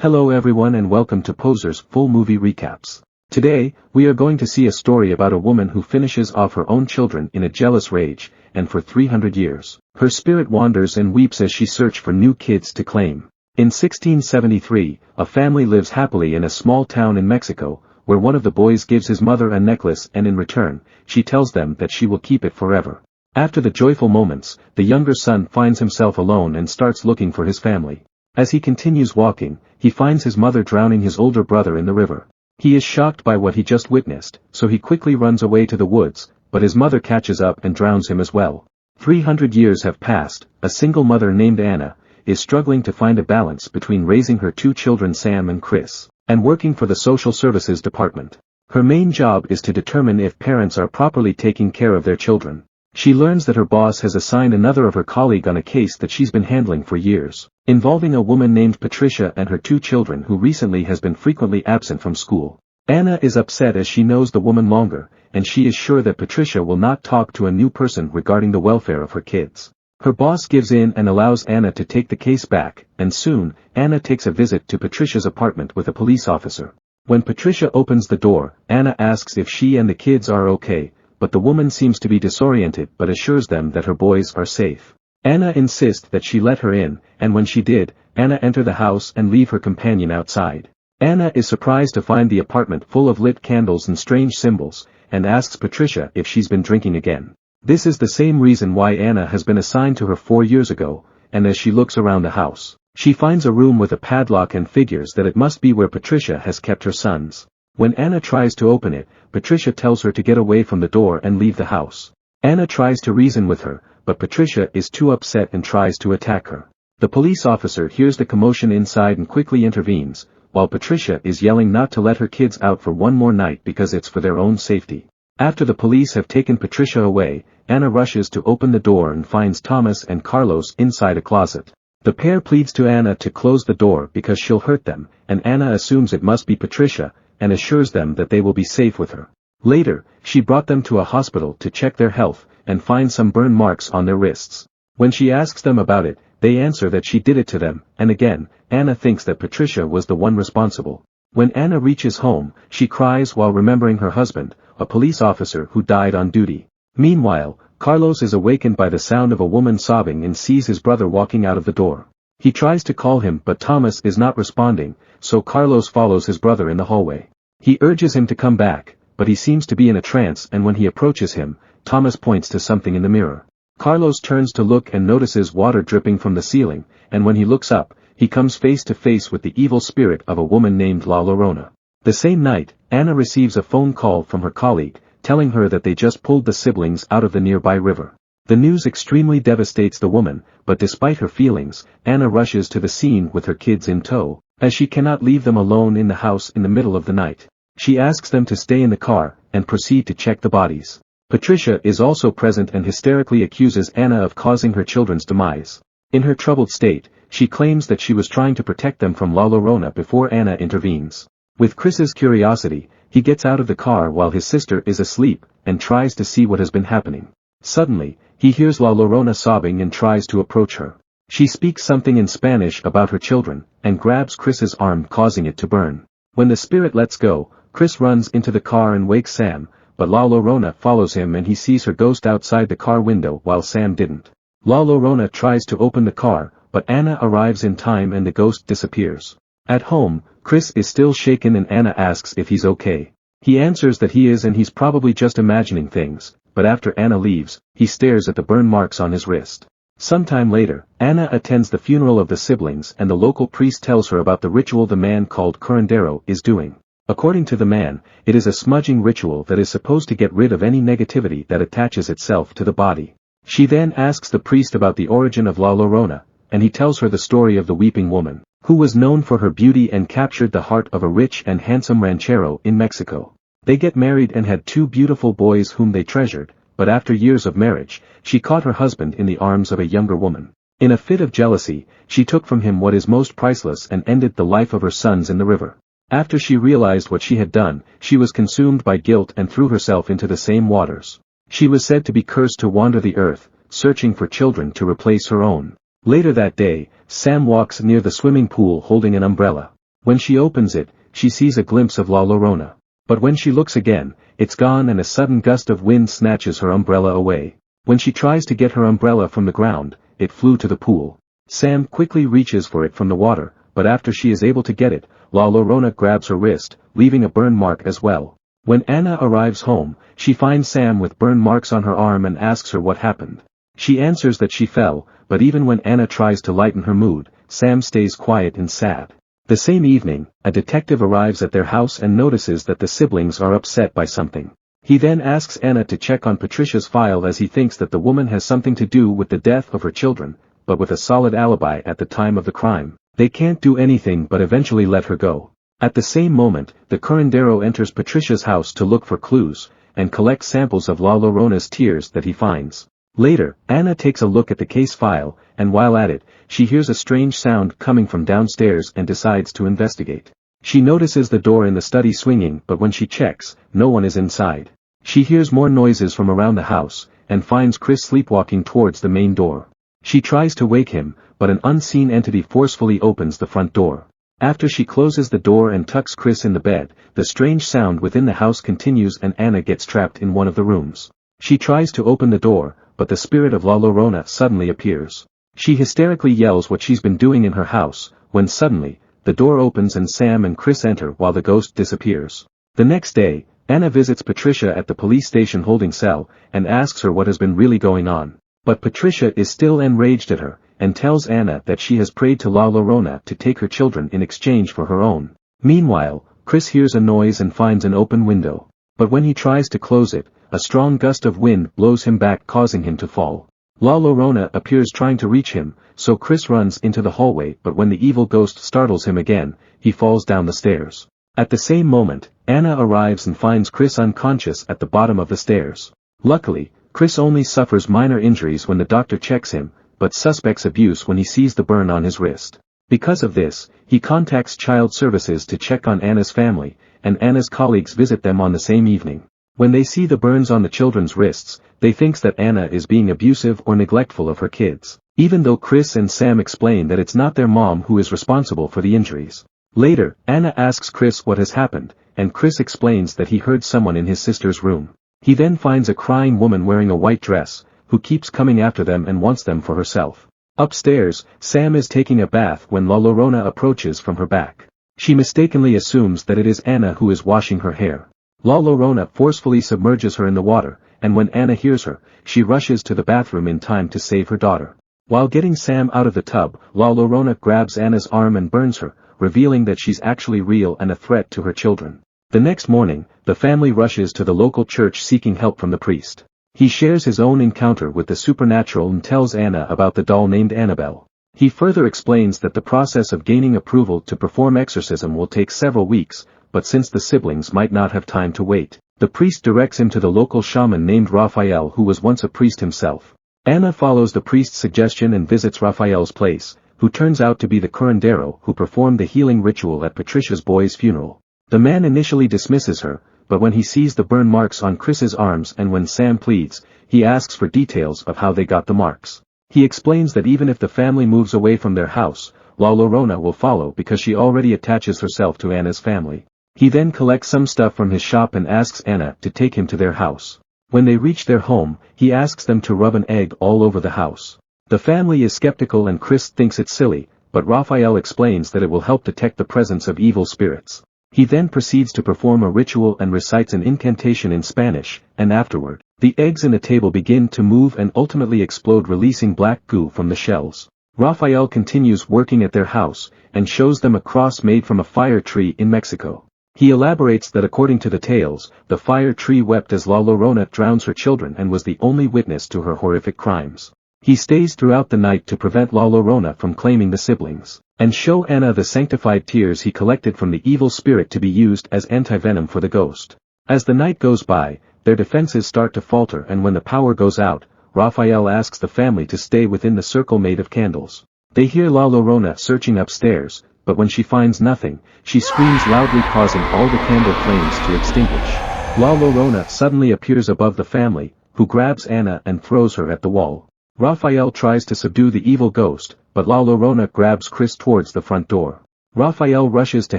Hello everyone and welcome to Poser's Full Movie Recaps. Today, we are going to see a story about a woman who finishes off her own children in a jealous rage, and for 300 years, her spirit wanders and weeps as she searches for new kids to claim. In 1673, a family lives happily in a small town in Mexico, where one of the boys gives his mother a necklace and in return, she tells them that she will keep it forever. After the joyful moments, the younger son finds himself alone and starts looking for his family. As he continues walking, he finds his mother drowning his older brother in the river. He is shocked by what he just witnessed, so he quickly runs away to the woods, but his mother catches up and drowns him as well. 300 years have passed. A single mother named Anna is struggling to find a balance between raising her two children Sam and Chris, and working for the social services department. Her main job is to determine if parents are properly taking care of their children. She learns that her boss has assigned another of her colleagues on a case that she's been handling for years, involving a woman named Patricia and her two children who recently has been frequently absent from school. Anna is upset as she knows the woman longer, and she is sure that Patricia will not talk to a new person regarding the welfare of her kids. Her boss gives in and allows Anna to take the case back, and soon, Anna takes a visit to Patricia's apartment with a police officer. When Patricia opens the door, Anna asks if she and the kids are okay, but the woman seems to be disoriented but assures them that her boys are safe. Anna insists that she let her in, and when she did, Anna enter the house and leave her companion outside. Anna is surprised to find the apartment full of lit candles and strange symbols, and asks Patricia if she's been drinking again. This is the same reason why Anna has been assigned to her 4 years ago, and as she looks around the house, she finds a room with a padlock and figures that it must be where Patricia has kept her sons. When Anna tries to open it, Patricia tells her to get away from the door and leave the house. Anna tries to reason with her, but Patricia is too upset and tries to attack her. The police officer hears the commotion inside and quickly intervenes, while Patricia is yelling not to let her kids out for one more night because it's for their own safety. After the police have taken Patricia away, Anna rushes to open the door and finds Thomas and Carlos inside a closet. The pair pleads to Anna to close the door because she'll hurt them, and Anna assumes it must be Patricia, and assures them that they will be safe with her. Later, she brought them to a hospital to check their health, and find some burn marks on their wrists. When she asks them about it, they answer that she did it to them, and again, Anna thinks that Patricia was the one responsible. When Anna reaches home, she cries while remembering her husband, a police officer who died on duty. Meanwhile, Carlos is awakened by the sound of a woman sobbing and sees his brother walking out of the door. He tries to call him but Thomas is not responding, so Carlos follows his brother in the hallway. He urges him to come back, but he seems to be in a trance and when he approaches him, Thomas points to something in the mirror. Carlos turns to look and notices water dripping from the ceiling, and when he looks up, he comes face to face with the evil spirit of a woman named Llorona. The same night, Anna receives a phone call from her colleague, telling her that they just pulled the siblings out of the nearby river. The news extremely devastates the woman, but despite her feelings, Anna rushes to the scene with her kids in tow, as she cannot leave them alone in the house in the middle of the night. She asks them to stay in the car, and proceed to check the bodies. Patricia is also present and hysterically accuses Anna of causing her children's demise. In her troubled state, she claims that she was trying to protect them from La Llorona before Anna intervenes. With Chris's curiosity, he gets out of the car while his sister is asleep, and tries to see what has been happening. Suddenly, he hears La Llorona sobbing and tries to approach her. She speaks something in Spanish about her children, and grabs Chris's arm causing it to burn. When the spirit lets go, Chris runs into the car and wakes Sam, but La Llorona follows him and he sees her ghost outside the car window while Sam didn't. La Llorona tries to open the car, but Anna arrives in time and the ghost disappears. At home, Chris is still shaken and Anna asks if he's okay. He answers that he is and he's probably just imagining things, but after Anna leaves, he stares at the burn marks on his wrist. Sometime later, Anna attends the funeral of the siblings and the local priest tells her about the ritual the man called curandero is doing. According to the man, it is a smudging ritual that is supposed to get rid of any negativity that attaches itself to the body. She then asks the priest about the origin of La Llorona, and he tells her the story of the weeping woman, who was known for her beauty and captured the heart of a rich and handsome ranchero in Mexico. They get married and had two beautiful boys whom they treasured, but after years of marriage, she caught her husband in the arms of a younger woman. In a fit of jealousy, she took from him what is most priceless and ended the life of her sons in the river. After she realized what she had done, she was consumed by guilt and threw herself into the same waters. She was said to be cursed to wander the earth, searching for children to replace her own. Later that day, Sam walks near the swimming pool holding an umbrella. When she opens it, she sees a glimpse of La Llorona. But when she looks again, it's gone and a sudden gust of wind snatches her umbrella away. When she tries to get her umbrella from the ground, it flew to the pool. Sam quickly reaches for it from the water, but after she is able to get it, La Llorona grabs her wrist, leaving a burn mark as well. When Anna arrives home, she finds Sam with burn marks on her arm and asks her what happened. She answers that she fell, but even when Anna tries to lighten her mood, Sam stays quiet and sad. The same evening, a detective arrives at their house and notices that the siblings are upset by something. He then asks Anna to check on Patricia's file as he thinks that the woman has something to do with the death of her children, but with a solid alibi at the time of the crime, they can't do anything but eventually let her go. At the same moment, the curandero enters Patricia's house to look for clues, and collects samples of La Llorona's tears that he finds. Later, Anna takes a look at the case file, and while at it, she hears a strange sound coming from downstairs and decides to investigate. She notices the door in the study swinging, but when she checks, no one is inside. She hears more noises from around the house, and finds Chris sleepwalking towards the main door. She tries to wake him, but an unseen entity forcefully opens the front door. After she closes the door and tucks Chris in the bed, the strange sound within the house continues and Anna gets trapped in one of the rooms. She tries to open the door, but the spirit of La Llorona suddenly appears. She hysterically yells what she's been doing in her house, when suddenly, the door opens and Sam and Chris enter while the ghost disappears. The next day, Anna visits Patricia at the police station holding cell, and asks her what has been really going on. But Patricia is still enraged at her, and tells Anna that she has prayed to La Llorona to take her children in exchange for her own. Meanwhile, Chris hears a noise and finds an open window. But when he tries to close it, a strong gust of wind blows him back causing him to fall. La Llorona appears trying to reach him, so Chris runs into the hallway but when the evil ghost startles him again, he falls down the stairs. At the same moment, Anna arrives and finds Chris unconscious at the bottom of the stairs. Luckily, Chris only suffers minor injuries when the doctor checks him, but suspects abuse when he sees the burn on his wrist. Because of this, he contacts child services to check on Anna's family, and Anna's colleagues visit them on the same evening. When they see the burns on the children's wrists, they think that Anna is being abusive or neglectful of her kids, even though Chris and Sam explain that it's not their mom who is responsible for the injuries. Later, Anna asks Chris what has happened, and Chris explains that he heard someone in his sister's room. He then finds a crying woman wearing a white dress, who keeps coming after them and wants them for herself. Upstairs, Sam is taking a bath when La Llorona approaches from her back. She mistakenly assumes that it is Anna who is washing her hair. La Llorona forcefully submerges her in the water, and when Anna hears her, she rushes to the bathroom in time to save her daughter. While getting Sam out of the tub, La Llorona grabs Anna's arm and burns her, revealing that she's actually real and a threat to her children. The next morning, the family rushes to the local church seeking help from the priest. He shares his own encounter with the supernatural and tells Anna about the doll named Annabelle. He further explains that the process of gaining approval to perform exorcism will take several weeks, but since the siblings might not have time to wait, the priest directs him to the local shaman named Raphael who was once a priest himself. Anna follows the priest's suggestion and visits Raphael's place, who turns out to be the curandero who performed the healing ritual at Patricia's boy's funeral. The man initially dismisses her, but when he sees the burn marks on Chris's arms and when Sam pleads, he asks for details of how they got the marks. He explains that even if the family moves away from their house, La Llorona will follow because she already attaches herself to Anna's family. He then collects some stuff from his shop and asks Anna to take him to their house. When they reach their home, he asks them to rub an egg all over the house. The family is skeptical and Chris thinks it's silly, but Raphael explains that it will help detect the presence of evil spirits. He then proceeds to perform a ritual and recites an incantation in Spanish, and afterward, the eggs in the table begin to move and ultimately explode releasing black goo from the shells. Raphael continues working at their house, and shows them a cross made from a fire tree in Mexico. He elaborates that according to the tales, the fire tree wept as La Llorona drowns her children and was the only witness to her horrific crimes. He stays throughout the night to prevent La Llorona from claiming the siblings, and show Anna the sanctified tears he collected from the evil spirit to be used as antivenom for the ghost. As the night goes by, their defenses start to falter and when the power goes out, Raphael asks the family to stay within the circle made of candles. They hear La Llorona searching upstairs, but when she finds nothing, she screams loudly causing all the candle flames to extinguish. La Llorona suddenly appears above the family, who grabs Anna and throws her at the wall. Raphael tries to subdue the evil ghost, but La Llorona grabs Chris towards the front door. Raphael rushes to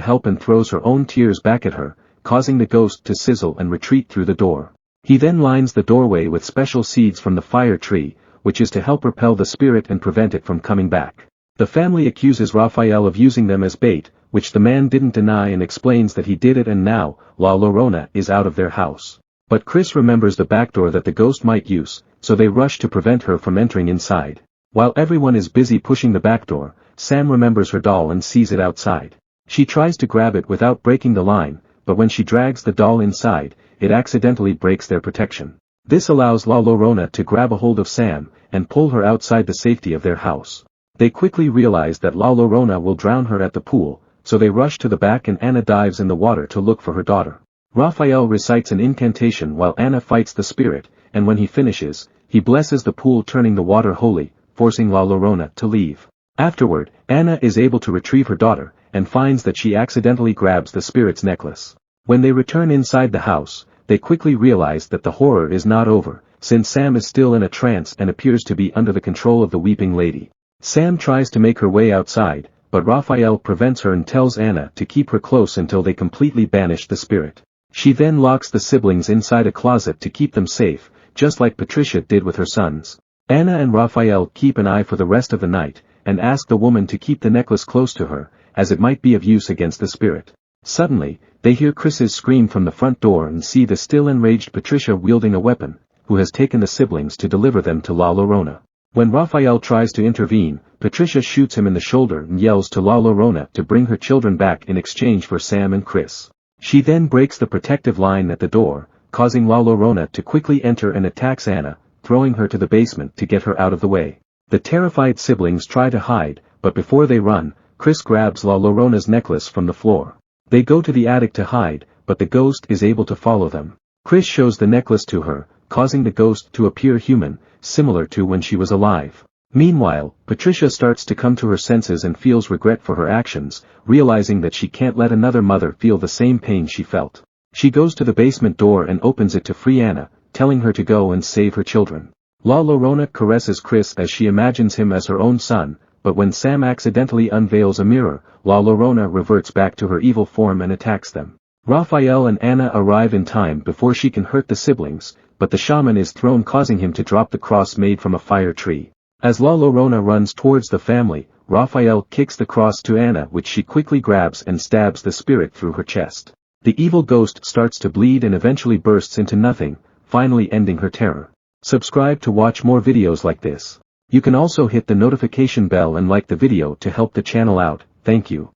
help and throws her own tears back at her, causing the ghost to sizzle and retreat through the door. He then lines the doorway with special seeds from the fire tree, which is to help repel the spirit and prevent it from coming back. The family accuses Raphael of using them as bait, which the man didn't deny and explains that he did it, and now, La Llorona is out of their house. But Chris remembers the back door that the ghost might use, so they rush to prevent her from entering inside. While everyone is busy pushing the back door, Sam remembers her doll and sees it outside. She tries to grab it without breaking the line, but when she drags the doll inside, it accidentally breaks their protection. This allows La Llorona to grab a hold of Sam and pull her outside the safety of their house. They quickly realize that La Llorona will drown her at the pool, so they rush to the back and Anna dives in the water to look for her daughter. Raphael recites an incantation while Anna fights the spirit, and when he finishes, he blesses the pool, turning the water holy, forcing La Llorona to leave. Afterward, Anna is able to retrieve her daughter, and finds that she accidentally grabs the spirit's necklace. When they return inside the house, they quickly realize that the horror is not over, since Sam is still in a trance and appears to be under the control of the weeping lady. Sam tries to make her way outside, but Raphael prevents her and tells Anna to keep her close until they completely banish the spirit. She then locks the siblings inside a closet to keep them safe, just like Patricia did with her sons. Anna and Raphael keep an eye for the rest of the night, and ask the woman to keep the necklace close to her, as it might be of use against the spirit. Suddenly, they hear Chris's scream from the front door and see the still enraged Patricia wielding a weapon, who has taken the siblings to deliver them to La Llorona. When Raphael tries to intervene, Patricia shoots him in the shoulder and yells to La Llorona to bring her children back in exchange for Sam and Chris. She then breaks the protective line at the door, causing La Llorona to quickly enter and attacks Anna, throwing her to the basement to get her out of the way. The terrified siblings try to hide, but before they run, Chris grabs La Llorona's necklace from the floor. They go to the attic to hide, but the ghost is able to follow them. Chris shows the necklace to her, causing the ghost to appear human, similar to when she was alive. Meanwhile, Patricia starts to come to her senses and feels regret for her actions, realizing that she can't let another mother feel the same pain she felt. She goes to the basement door and opens it to free Anna, telling her to go and save her children. La Llorona caresses Chris as she imagines him as her own son, but when Sam accidentally unveils a mirror, La Llorona reverts back to her evil form and attacks them. Raphael and Anna arrive in time before she can hurt the siblings, but the shaman is thrown, causing him to drop the cross made from a fire tree. As La Llorona runs towards the family, Raphael kicks the cross to Anna, which she quickly grabs and stabs the spirit through her chest. The evil ghost starts to bleed and eventually bursts into nothing, finally ending her terror. Subscribe to watch more videos like this. You can also hit the notification bell and like the video to help the channel out. Thank you.